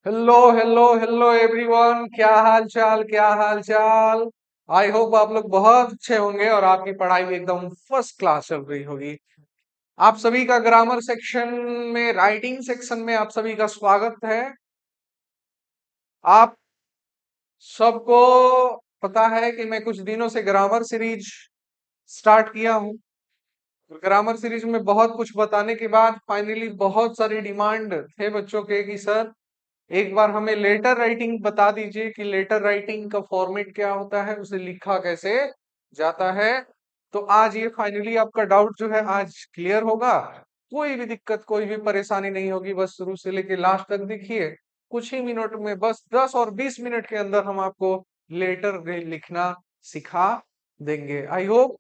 Hello hello hello everyone, क्या हाल चाल, क्या हाल चाल। आई होप आप लोग बहुत अच्छे होंगे और आपकी पढ़ाई भी एकदम फर्स्ट क्लास चल रही होगी। आप सभी का ग्रामर सेक्शन में, राइटिंग सेक्शन में आप सभी का स्वागत है। आप सबको पता है कि मैं कुछ दिनों से ग्रामर सीरीज स्टार्ट किया हूँ। ग्रामर सीरीज में बहुत कुछ बताने के बाद फाइनली बहुत सारी डिमांड थे बच्चों के कि सर एक बार हमें लेटर राइटिंग बता दीजिए कि लेटर राइटिंग का फॉर्मेट क्या होता है, उसे लिखा कैसे जाता है। तो आज ये फाइनली आपका डाउट जो है आज क्लियर होगा। कोई भी दिक्कत, कोई भी परेशानी नहीं होगी। बस शुरू से लेके लास्ट तक देखिए। कुछ ही मिनट में, बस 10 और 20 मिनट के अंदर हम आपको लेटर लिखना सिखा देंगे। आई होप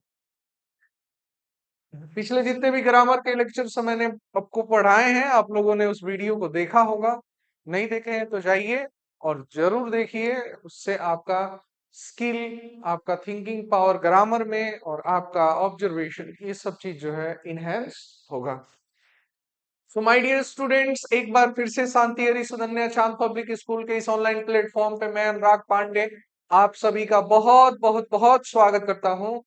पिछले जितने भी ग्रामर के लेक्चर्स मैंने आपको पढ़ाए हैं, आप लोगों ने उस वीडियो को देखा होगा। नहीं देखे हैं तो जाइए और जरूर देखिए। उससे आपका स्किल, आपका थिंकिंग पावर ग्रामर में और आपका ऑब्जर्वेशन, ये सब चीज जो है इनहेंस होगा। सो माय डियर स्टूडेंट्स, एक बार फिर से शांति हरी सुधन्या चांद पब्लिक स्कूल के इस ऑनलाइन प्लेटफॉर्म पे मैं अनुराग पांडे आप सभी का बहुत बहुत बहुत स्वागत करता हूं।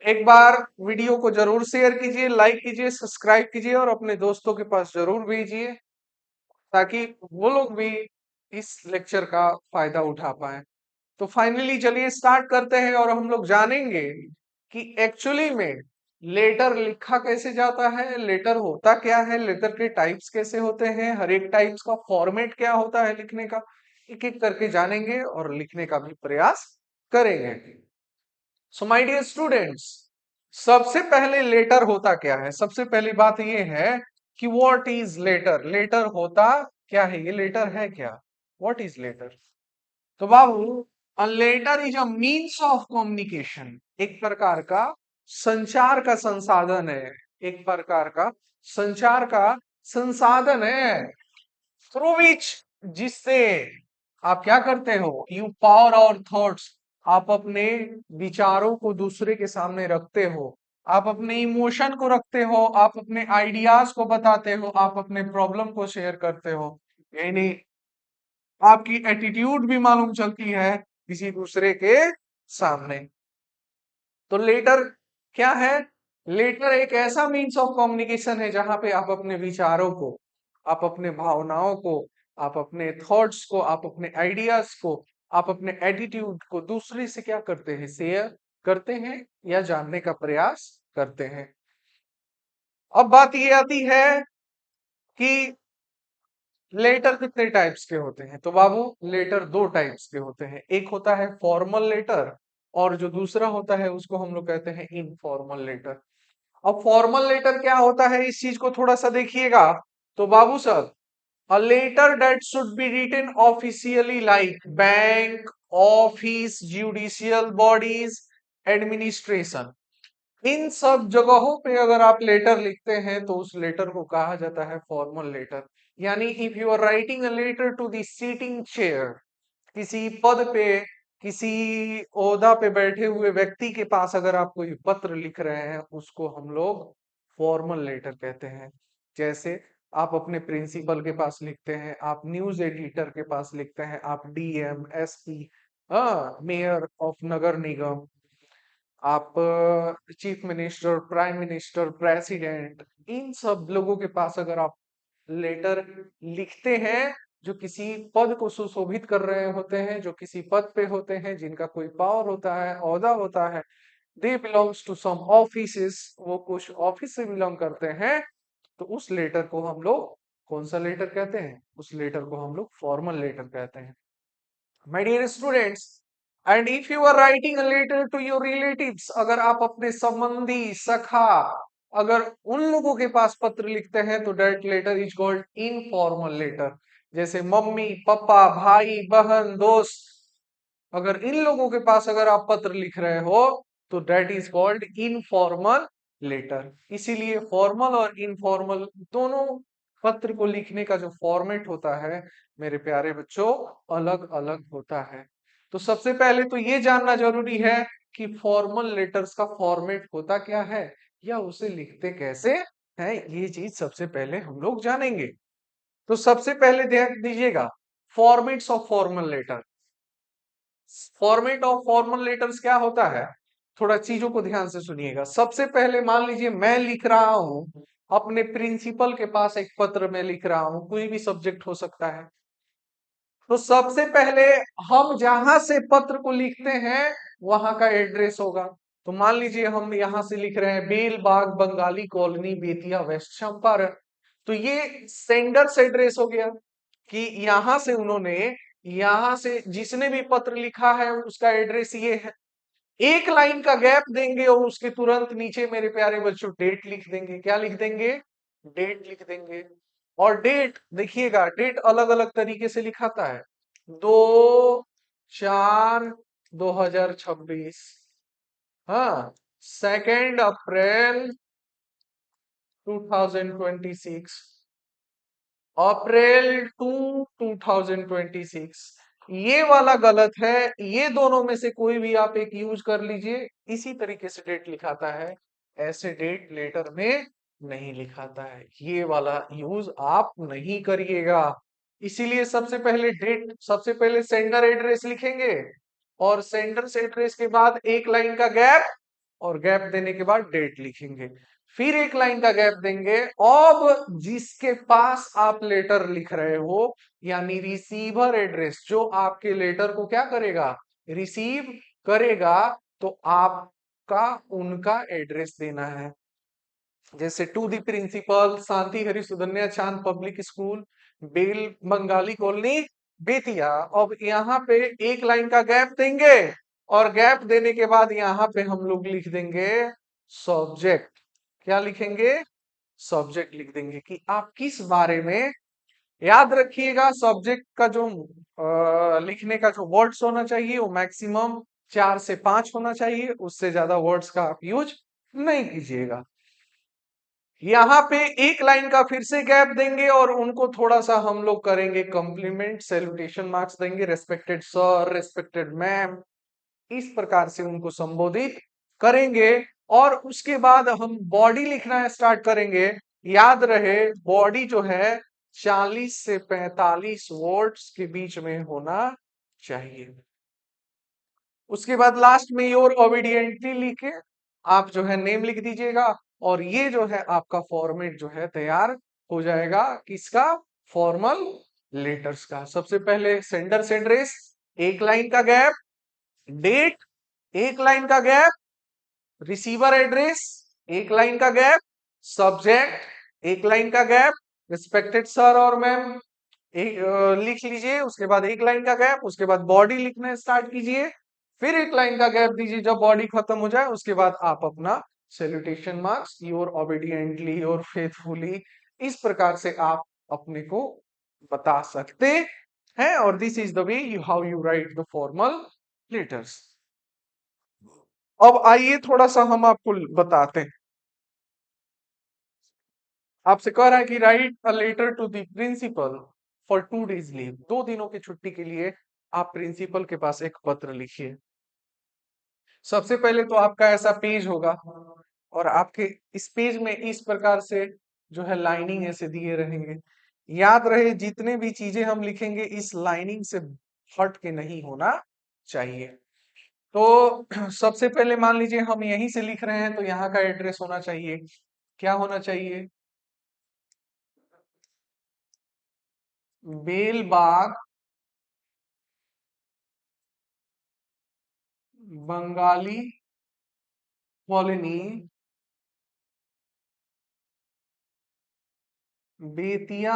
एक बार वीडियो को जरूर शेयर कीजिए, लाइक कीजिए, सब्सक्राइब कीजिए और अपने दोस्तों के पास जरूर भेजिए ताकि वो लोग भी इस लेक्चर का फायदा उठा पाए। तो फाइनली चलिए स्टार्ट करते हैं और हम लोग जानेंगे कि एक्चुअली में लेटर लिखा कैसे जाता है, लेटर होता क्या है, लेटर के टाइप्स कैसे होते हैं, हर एक टाइप्स का फॉर्मेट क्या होता है लिखने का। एक एक करके जानेंगे और लिखने का भी प्रयास करेंगे। सो माय डियर स्टूडेंट्स, सबसे पहले लेटर होता क्या है। सबसे पहली बात यह है कि व्हाट इज लेटर। लेटर होता क्या है, ये लेटर है क्या, व्हाट इज लेटर। तो बाबू, a letter is a means of communication. एक प्रकार का संचार का संसाधन है। एक प्रकार का संचार का संसाधन है थ्रू विच, जिससे आप क्या करते हो, यू पावर और थॉट्स, आप अपने विचारों को दूसरे के सामने रखते हो, आप अपने इमोशन को रखते हो, आप अपने आइडियाज को बताते हो, आप अपने प्रॉब्लम को शेयर करते हो। यानी आपकी एटीट्यूड भी मालूम चलती है किसी दूसरे के सामने। तो लेटर क्या है, लेटर एक ऐसा मीन्स ऑफ कम्युनिकेशन है जहां पे आप अपने विचारों को, आप अपने भावनाओं को, आप अपने थॉट्स को, आप अपने आइडियाज को, आप अपने एटीट्यूड को दूसरे से क्या करते हैं, शेयर करते हैं या जानने का प्रयास करते हैं। अब बात ये आती है कि लेटर कितने टाइप्स के होते हैं। तो बाबू, लेटर दो टाइप्स के होते हैं। एक होता है फॉर्मल लेटर और जो दूसरा होता है उसको हम लोग कहते हैं इनफॉर्मल लेटर। अब फॉर्मल लेटर क्या होता है, इस चीज को थोड़ा सा देखिएगा। तो बाबू साहब, a letter that should be written officially like bank, office, judicial bodies, administration, इन सब जगहों पे अगर आप लेटर लिखते हैं तो उस लेटर को कहा जाता है फॉर्मल लेटर। यानी if you are writing a letter to the seating chair, किसी पद पे, किसी ओहदा पे बैठे हुए व्यक्ति के पास अगर आप कोई पत्र लिख रहे हैं, उसको हम लोग फॉर्मल लेटर कहते हैं। जैसे आप अपने प्रिंसिपल के पास लिखते हैं, आप न्यूज एडिटर के पास लिखते हैं, आप डीएम, एसपी, मेयर ऑफ नगर निगम, आप chief minister, prime minister, president, इन सब लोगों के पास अगर आप लेटर लिखते हैं जो किसी पद को सुशोभित कर रहे होते हैं, जो किसी पद पे होते हैं, जिनका कोई पावर होता है, ओहदा होता है, they belongs to some offices, वो कुछ ऑफिस से बिलोंग करते हैं, तो उस लेटर को हम लोग कौन सा लेटर कहते हैं, उस लेटर को हम लोग फॉर्मल लेटर कहते हैं। My dear students, and if you are writing a letter to your relatives, अगर आप अपने संबंधी, सखा, अगर उन लोगों के पास पत्र लिखते हैं तो that letter is called informal letter. जैसे मम्मी, पापा, भाई, बहन, दोस्त, अगर इन लोगों के पास अगर आप पत्र लिख रहे हो तो that is called informal letter. इसीलिए फॉर्मल और इनफॉर्मल दोनों पत्र को लिखने का जो फॉर्मेट होता है मेरे प्यारे बच्चों, अलग अलग होता है। तो सबसे पहले तो ये जानना जरूरी है कि फॉर्मल लेटर्स का फॉर्मेट होता क्या है या उसे लिखते कैसे है, ये चीज सबसे पहले हम लोग जानेंगे। तो सबसे पहले ध्यान दीजिएगा, formats of formal letter. Format of formal letters क्या होता है, थोड़ा चीजों को ध्यान से सुनिएगा। सबसे पहले मान लीजिए मैं लिख रहा हूं अपने प्रिंसिपल के पास एक पत्र में लिख रहा हूं, कोई भी सब्जेक्ट हो सकता है। तो सबसे पहले हम जहां से पत्र को लिखते हैं वहां का एड्रेस होगा। तो मान लीजिए हम यहां से लिख रहे हैं बेलबाग बंगाली कॉलोनी बेतिया वेस्ट चंपारण, तो ये सेंडर्स एड्रेस हो गया कि यहां से उन्होंने, यहां से जिसने भी पत्र लिखा है उसका एड्रेस ये है। एक लाइन का गैप देंगे और उसके तुरंत नीचे मेरे प्यारे बच्चों डेट लिख देंगे। क्या लिख देंगे, डेट लिख देंगे। और डेट देखिएगा, डेट अलग अलग तरीके से लिखाता है। 2/4/2026, हाँ, 2 अप्रैल 2026, अप्रैल 2 2026। ये वाला गलत है, ये दोनों में से कोई भी आप एक यूज कर लीजिए, इसी तरीके से डेट लिखाता है, ऐसे डेट लेटर में नहीं लिखाता है। ये वाला यूज आप नहीं करिएगा। इसीलिए सबसे पहले डेट, सबसे पहले सेंडर एड्रेस लिखेंगे और सेंडर एड्रेस के बाद एक लाइन का गैप, और गैप देने के बाद डेट लिखेंगे, फिर एक लाइन का गैप देंगे। अब जिसके पास आप लेटर लिख रहे हो, यानी रिसीवर एड्रेस, जो आपके लेटर को क्या करेगा, रिसीव करेगा, तो आपका उनका एड्रेस देना है। जैसे to the principal Shanti Hari Sudhanya Chand public school Bel Bengali colony Bettiah. अब यहाँ पे एक लाइन का गैप देंगे और गैप देने के बाद यहाँ पे हम लोग लिख देंगे सब्जेक्ट। क्या लिखेंगे, सब्जेक्ट लिख देंगे कि आप किस बारे में। याद रखिएगा सब्जेक्ट का जो लिखने का जो वर्ड्स होना चाहिए वो मैक्सिमम 4 से 5 होना चाहिए, उससे ज्यादा वर्ड्स का आप यूज नहीं कीजिएगा। यहाँ पे एक लाइन का फिर से गैप देंगे और उनको थोड़ा सा हम लोग करेंगे कॉम्प्लीमेंट, सैल्यूटेशन मार्क्स देंगे, रेस्पेक्टेड सर, रेस्पेक्टेड मैम, इस प्रकार से उनको संबोधित करेंगे। और उसके बाद हम बॉडी लिखना स्टार्ट करेंगे। याद रहे बॉडी जो है 40 से 45 वर्ड्स के बीच में होना चाहिए। उसके बाद लास्ट में योर ओबीडियंटली लिख के आप जो है नेम लिख दीजिएगा, और ये जो है आपका फॉर्मेट जो है तैयार हो जाएगा किसका, फॉर्मल लेटर्स का। सबसे पहले सेंडर एड्रेस, एक लाइन का गैप, डेट, एक लाइन का गैप, रिसीवर एड्रेस, एक लाइन का गैप, सब्जेक्ट, एक लाइन का गैप, रिस्पेक्टेड सर और मैम, एक लिख लीजिए। उसके बाद एक लाइन का गैप, उसके बाद बॉडी लिखना स्टार्ट कीजिए, फिर एक लाइन का गैप दीजिए। जब बॉडी खत्म हो जाए उसके बाद आप अपना salutation marks, your obediently, your faithfully, इस प्रकार से आप अपने को बता सकते हैं। और this is the way you how you right the formal letters. अब आइए थोड़ा सा हम आपको बताते हैं। आपसे कह रहा है कि write a letter to the principal for 2 days leave, 2 दिनों की छुट्टी के लिए आप प्रिंसिपल के पास एक पत्र लिखिए। सबसे पहले तो आपका ऐसा पेज होगा और आपके इस पेज में इस प्रकार से जो है लाइनिंग ऐसे दिए रहेंगे। याद रहे जितने भी चीजें हम लिखेंगे इस लाइनिंग से हट के नहीं होना चाहिए। तो सबसे पहले मान लीजिए हम यहीं से लिख रहे हैं तो यहाँ का एड्रेस होना चाहिए, क्या होना चाहिए, बेलबाग बंगाली कॉलोनी बेतिया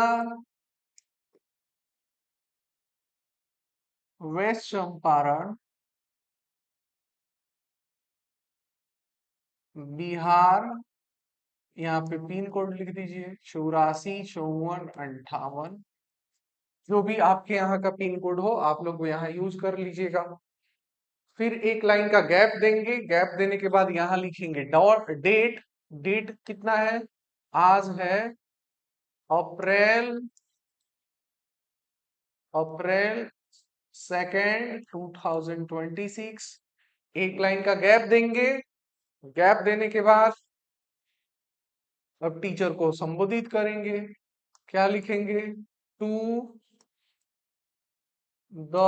वेस्ट चंपारण बिहार। यहाँ पे पिन कोड लिख दीजिए 84 54 58। जो भी आपके यहाँ का पिन कोड हो आप लोग वो यहाँ यूज कर लीजिएगा। फिर एक लाइन का गैप देंगे, गैप देने के बाद यहाँ लिखेंगे डॉट डेट। डेट कितना है, आज है अप्रैल, अप्रैल 2 2026। एक लाइन का गैप देंगे, गैप देने के बाद अब टीचर को संबोधित करेंगे। क्या लिखेंगे, to the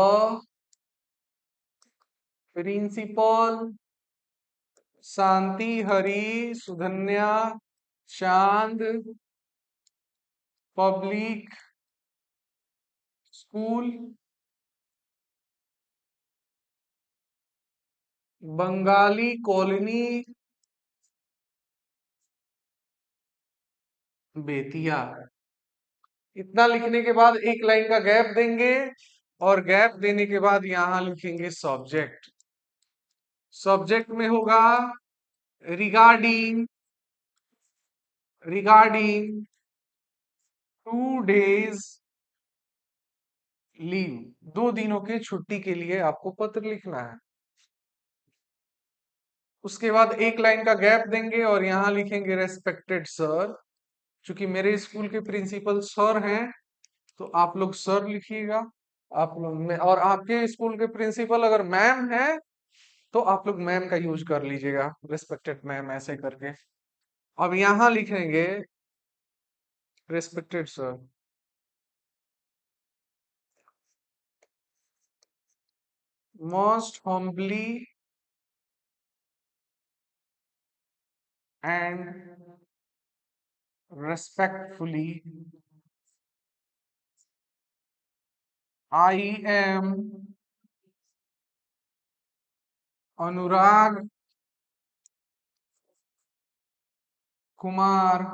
principal Shanti Hari सुधन्या Chand public school Bengali colony Bettiah. इतना लिखने के बाद एक लाइन का गैप देंगे और गैप देने के बाद यहां लिखेंगे सब्जेक्ट। सब्जेक्ट में होगा रिगार्डिंग रिगार्डिंग 2 days लीव, 2 दिनों के छुट्टी के लिए आपको पत्र लिखना है। उसके बाद एक लाइन का गैप देंगे और यहां लिखेंगे रेस्पेक्टेड सर। चूंकि मेरे स्कूल के प्रिंसिपल सर हैं तो आप लोग सर लिखिएगा। आप लोग में और आपके स्कूल के प्रिंसिपल अगर मैम है तो आप लोग मैम का यूज कर लीजिएगा, रेस्पेक्टेड मैम ऐसे करके। अब यहां लिखेंगे respected sir. Most humbly and respectfully I am Anurag Kumar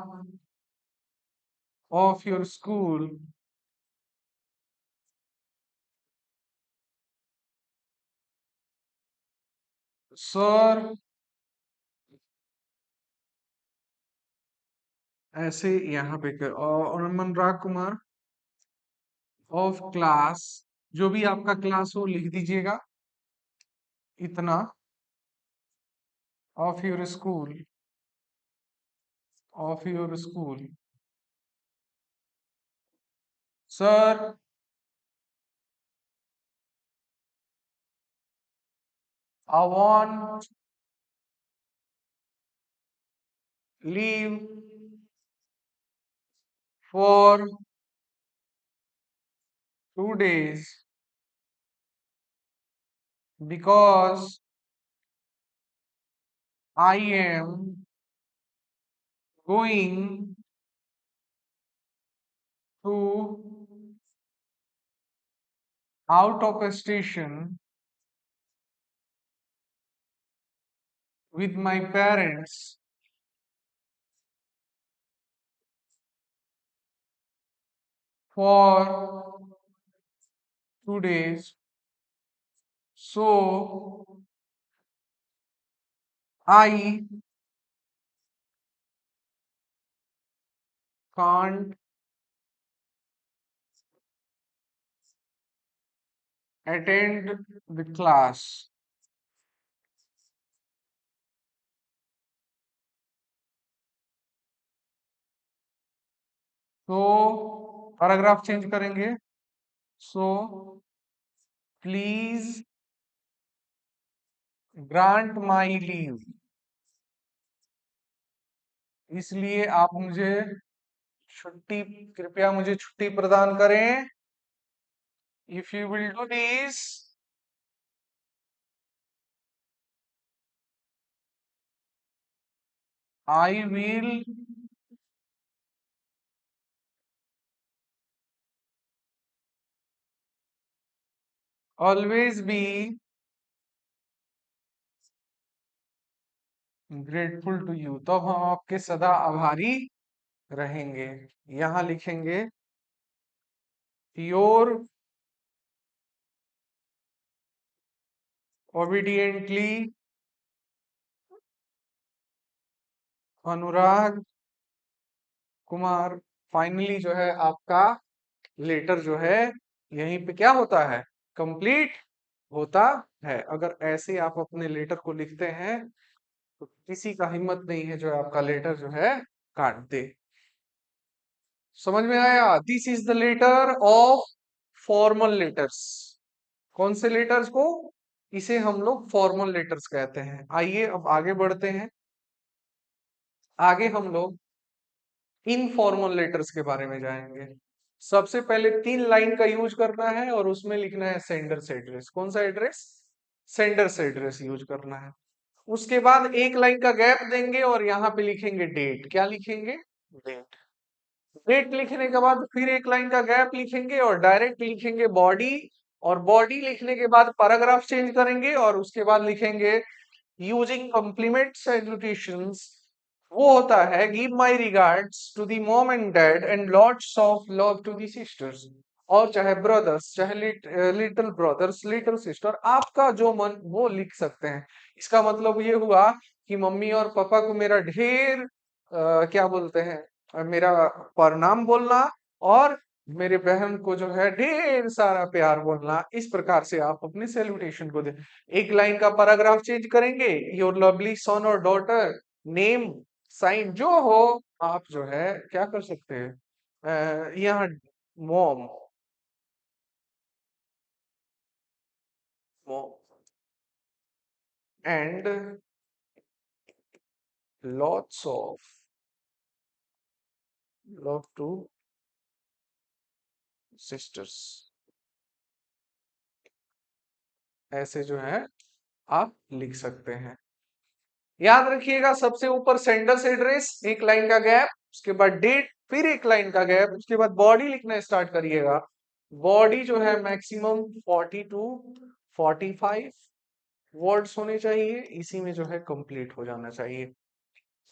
of your school sir, ऐसे यहाँ पे कर और अनुराग कुमार ऑफ क्लास, जो भी आपका क्लास हो लिख दीजिएगा इतना, of your school of your school sir I want leave for 2 days because I am going to out of a station with my parents for 2 days. So I can't attend the class. तो paragraph change करेंगे। So please grant my leave, इसलिए आप मुझे छुट्टी, कृपया मुझे छुट्टी प्रदान करें। If you will do this I will always be grateful to you, तब हम आपके सदा आभारी रहेंगे। यहां लिखेंगे your obediently Anurag Kumar. Finally जो है आपका लेटर जो है यहीं पे क्या होता है, कंप्लीट होता है। अगर ऐसे आप अपने लेटर को लिखते हैं तो किसी का हिम्मत नहीं है जो आपका लेटर जो है काट दे। समझ में आया? This is the letter of formal letters. कौन से लेटर्स को? इसे हम लोग फॉर्मल लेटर्स कहते हैं। आइए अब आगे बढ़ते हैं। आगे हम लोग इनफॉर्मल लेटर्स के बारे में जाएंगे। सबसे पहले 3 लाइन का यूज करना है और उसमें लिखना है सेंडर से एड्रेस। कौन सा एड्रेस? सेंडर से एड्रेस यूज करना है। उसके बाद 1 लाइन का गैप देंगे और यहाँ पे लिखेंगे डेट। क्या लिखेंगे? डेट। डेट लिखने के बाद फिर 1 लाइन का गैप लिखेंगे और डायरेक्ट लिखेंगे बॉडी। और बॉडी लिखने के बाद पैराग्राफ चेंज करेंगे और उसके बाद लिखेंगे यूजिंग कॉम्प्लीमेंट सैल्यूटेशंस। वो होता है give my regards to the mom and dad and lots of love to the sisters. और चाहे ब्रदर्स, चाहे लिटिल ब्रदर्स, लिटिल सिस्टर, आपका जो मन वो लिख सकते हैं। इसका मतलब ये हुआ कि मम्मी और पापा को मेरा ढेर क्या बोलते हैं, मेरा प्रणाम बोलना। और मेरे बहन को जो है ढेर सारा प्यार बोलना। इस प्रकार से आप अपने सैल्यूटेशन को दे। 1 लाइन का पैराग्राफ चेंज करेंगे। योर लवली सन और डॉटर, नेम, साइन जो हो, आप जो है क्या कर सकते हैं, यहाँ mom, mom and lots of love two sisters. ऐसे जो है आप लिख सकते हैं। याद रखिएगा, सबसे ऊपर सेंडर्स एड्रेस, 1 लाइन का गैप, उसके बाद डेट, फिर 1 लाइन का गैप, उसके बाद बॉडी लिखना स्टार्ट करिएगा। बॉडी जो है मैक्सिमम 40 to 45 वर्ड्स होने चाहिए। इसी में जो है कंप्लीट हो जाना चाहिए।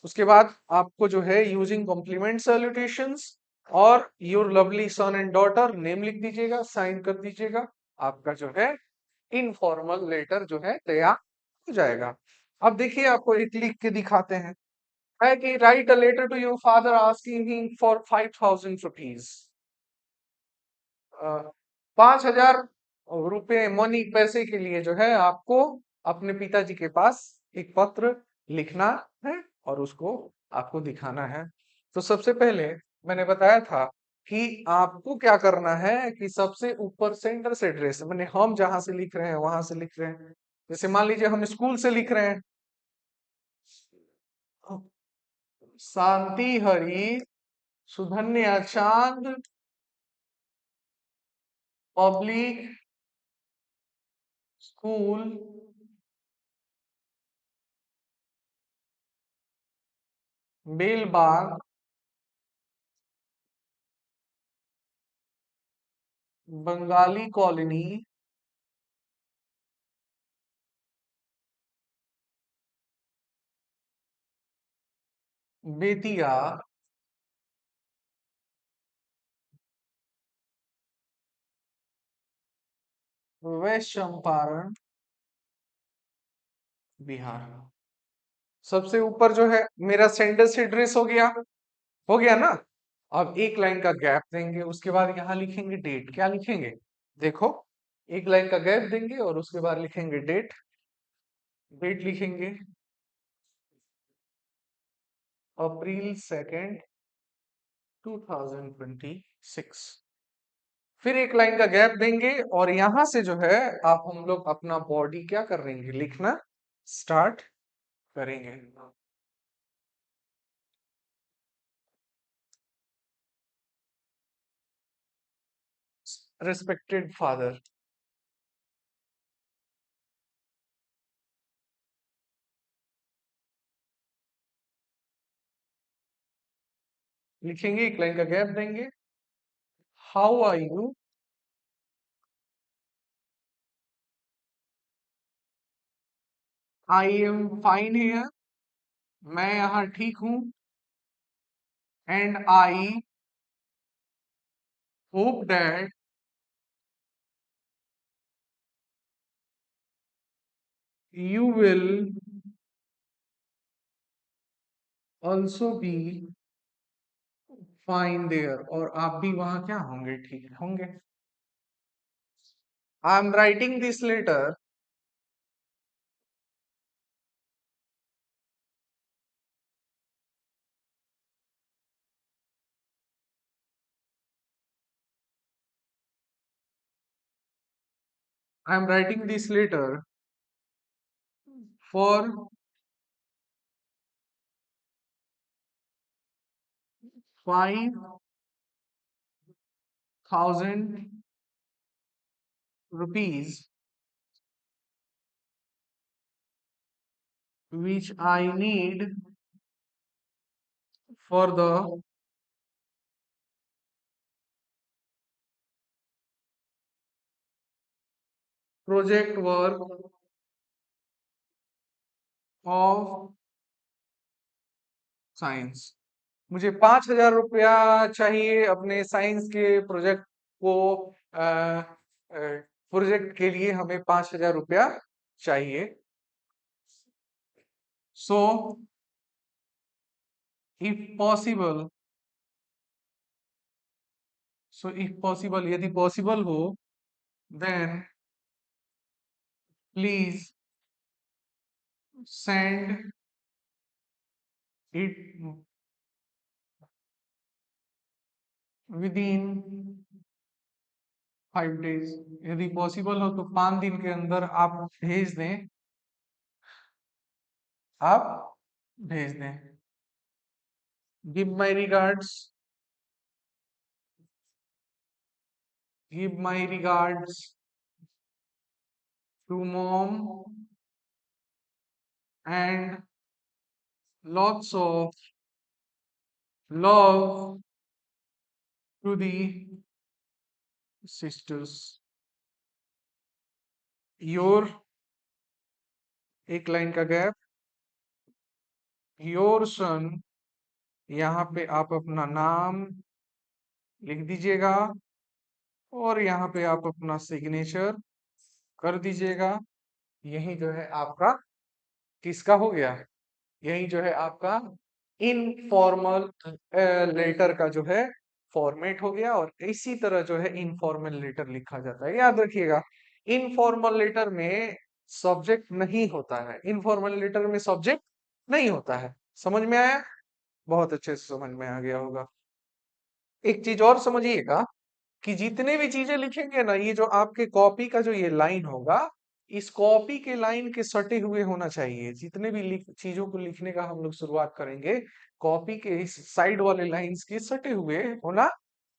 उसके बाद आपको जो है यूजिंग कॉम्प्लीमेंट सैल्यूटेशंस और your lovely son and daughter, name लिख दीजिएगा, साइन कर दीजिएगा। आपका जो है इनफॉर्मल लेटर जो है तैयार हो जाएगा। अब देखिए आपको एक लिख के दिखाते हैं। है कि write a letter to your father asking him for 5,000 rupees. 5,000 रुपए मनी, पैसे के लिए जो है आपको अपने पिताजी के पास एक पत्र लिखना है और उसको आपको दिखाना है। तो सबसे पहले मैंने बताया था कि आपको क्या करना है कि सबसे ऊपर सेंटर से एड्रेस, मैंने हम जहां से लिख रहे हैं वहां से लिख रहे हैं। जैसे मान लीजिए हम स्कूल से लिख रहे हैं, शांति Hari Sudhanya Chand public school Belbagh Bengali colony Bettiah West Champaran Bihar. सबसे ऊपर जो है मेरा सेंडर से एड्रेस हो गया ना। अब 1 लाइन का गैप देंगे, उसके बाद यहाँ लिखेंगे डेट। क्या लिखेंगे? देखो, 1 लाइन का गैप देंगे और उसके बाद लिखेंगे डेट। डेट लिखेंगे April 2, 2026। फिर 1 लाइन का गैप देंगे और यहां से जो है आप हम लोग अपना बॉडी क्या करेंगे, लिखना स्टार्ट करेंगे। रिस्पेक्टेड फादर लिखेंगे, 1 लाइन का गैप देंगे। How are you, I am fine here, मैं यहाँ ठीक हूँ। And I hope that you will also be fine there, और आप भी वहां क्या होंगे, ठीक होंगे। I am writing this letter I am writing this letter for 5 rupees which I need for the project work of science. मुझे 5,000 रुपया चाहिए अपने साइंस के प्रोजेक्ट को, प्रोजेक्ट के लिए हमें 5,000 रुपया चाहिए। सो इफ पॉसिबल, यदि पॉसिबल हो, then please send it within 5 days। यदि पॉसिबल हो तो 5 दिन के अंदर आप भेज दें, आप भेज दें। Give my regards, give my regards to mom and lots of love to the sisters। Your, एक लाइन का गैप, योर सन, यहाँ पे आप अपना नाम लिख दीजिएगा और यहाँ पे आप अपना सिग्नेचर कर दीजिएगा। यही जो है आपका किसका हो गया, यही जो है आपका इनफॉर्मल लेटर का जो है फॉर्मेट हो गया। और इसी तरह जो है इनफॉर्मल लेटर लिखा जाता है। याद रखिएगा, इनफॉर्मल लेटर में सब्जेक्ट नहीं होता है, इनफॉर्मल लेटर में सब्जेक्ट नहीं होता है। समझ में आया? बहुत अच्छे से समझ में आ गया होगा। एक चीज और समझिएगा कि जितने भी चीजें लिखेंगे ना, ये जो आपके कॉपी का जो ये लाइन होगा, इस कॉपी के लाइन के सटे हुए होना चाहिए। जितने भी चीजों को लिखने का हम लोग शुरुआत करेंगे, कॉपी के इस साइड वाले लाइंस के सटे हुए होना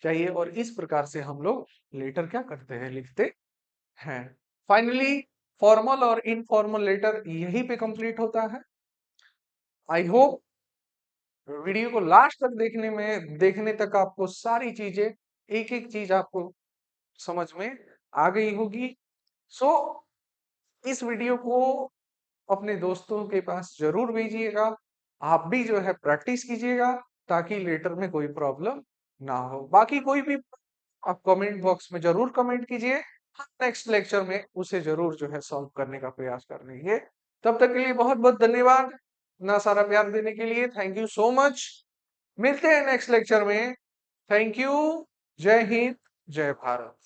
चाहिए। और इस प्रकार से हम लोग लेटर क्या करते हैं, लिखते हैं। फाइनली फॉर्मल और इनफॉर्मल लेटर यहीं पे कंप्लीट होता है। आई होप वीडियो को लास्ट तक देखने तक आपको सारी चीजें, एक एक चीज आपको समझ में आ गई होगी। सो इस वीडियो को अपने दोस्तों के पास जरूर भेजिएगा। आप भी जो है प्रैक्टिस कीजिएगा ताकि लेटर में कोई प्रॉब्लम ना हो। बाकी कोई भी आप कमेंट बॉक्स में जरूर कमेंट कीजिए, हम नेक्स्ट लेक्चर में उसे जरूर जो है सॉल्व करने का प्रयास कर लेंगे। तब तक के लिए बहुत बहुत धन्यवाद, ना सारा प्यार देने के लिए। Thank you so much. मिलते हैं नेक्स्ट लेक्चर में। Thank you. जय हिंद, जय भारत।